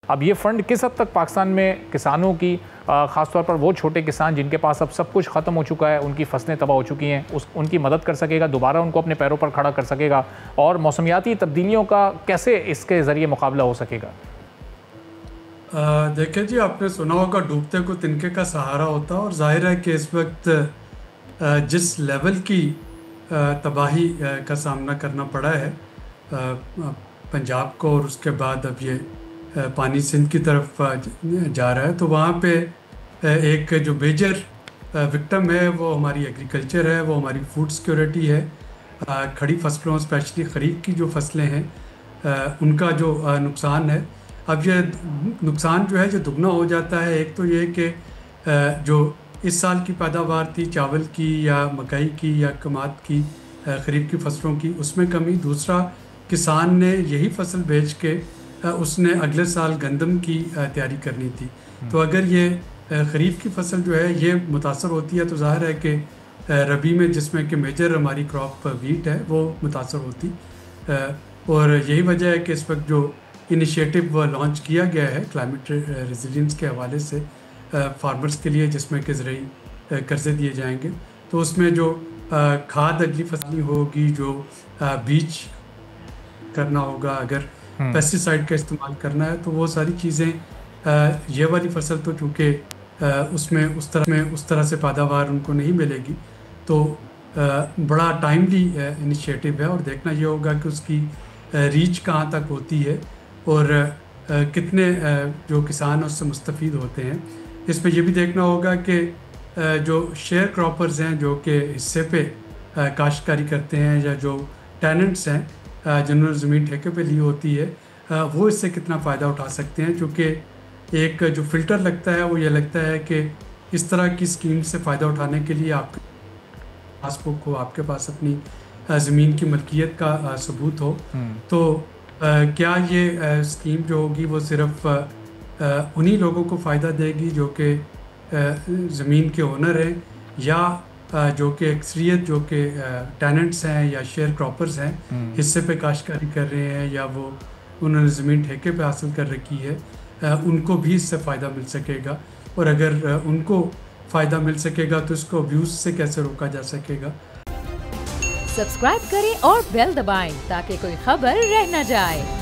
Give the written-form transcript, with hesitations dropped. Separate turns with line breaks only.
अब ये फ़ंड किस हद तक पाकिस्तान में किसानों की, ख़ासतौर पर वो छोटे किसान जिनके पास अब सब कुछ ख़त्म हो चुका है, उनकी फसलें तबाह हो चुकी हैं, उनकी मदद कर सकेगा, दोबारा उनको अपने पैरों पर खड़ा कर सकेगा, और मौसमियाती तब्दीलियों का कैसे इसके ज़रिए मुकाबला हो सकेगा?
देखिए जी, आपने सुना होगा डूबते को तिनके का सहारा होता, और जाहिर है कि इस वक्त जिस लेवल की तबाही का सामना करना पड़ा है पंजाब को, और उसके बाद अब ये पानी सिंध की तरफ जा रहा है, तो वहाँ पे एक जो मेजर विक्टिम है वो हमारी एग्रीकल्चर है, वो हमारी फूड सिक्योरिटी है। खड़ी फसलों, स्पेशली खरीफ की जो फसलें हैं उनका जो नुकसान है, अब ये नुकसान जो है जो दुगना हो जाता है। एक तो ये कि जो इस साल की पैदावार थी चावल की या मकई की या कमात की, खरीफ की फसलों की, उसमें कमी। दूसरा, किसान ने यही फसल बेच के उसने अगले साल गंदम की तैयारी करनी थी। तो अगर ये खरीफ की फसल जो है ये मुतासर होती है, तो ज़ाहिर है कि रबी में, जिसमें कि मेजर हमारी क्रॉप वीट है, वो मुतासर होती। और यही वजह है कि इस वक्त जो इनिशिएटिव लॉन्च किया गया है क्लाइमेट रेजिलियंस के हवाले से फार्मर्स के लिए, जिसमें कि ज़रूरी कर्जे दिए जाएंगे, तो उसमें जो खाद अगली फसली होगी, जो बीज करना होगा, अगर पेस्टिसाइड का इस्तेमाल करना है, तो वो सारी चीज़ें, ये वाली फसल तो चूँकि उसमें उस तरह से पैदावार उनको नहीं मिलेगी, तो बड़ा टाइमली इनिशिएटिव है। और देखना ये होगा कि उसकी रीच कहाँ तक होती है और कितने जो किसान उससे मुस्तफ़ीद होते हैं। इसमें यह भी देखना होगा कि जो शेयर क्रॉपर्स हैं, जो कि हिस्से पे काश्तकारी करते हैं, या जो टेनेंट्स हैं जिन्होंने ज़मीन ठेके पे ली होती है, वो इससे कितना फ़ायदा उठा सकते हैं। क्योंकि एक जो फ़िल्टर लगता है वो ये लगता है कि इस तरह की स्कीम से फ़ायदा उठाने के लिए आपके पासबुक हो, आपके पास अपनी ज़मीन की मलकियत का सबूत हो, तो क्या ये स्कीम जो होगी वो सिर्फ उन्हीं लोगों को फ़ायदा देगी जो कि ज़मीन के ओनर हैं, या जो कि अक्सरियत जो कि टेनेंट्स हैं या शेयर क्रॉपर्स हैं, हिस्से पे काश्तकारी कर रहे हैं, या वो उन्होंने ज़मीन ठेके पे हासिल कर रखी है, उनको भी इससे फ़ायदा मिल सकेगा। और अगर उनको फ़ायदा मिल सकेगा तो इसको अब्यूज़ से कैसे रोका जा सकेगा।
सब्सक्राइब करें और बेल दबाएं ताकि कोई खबर रह न जाए।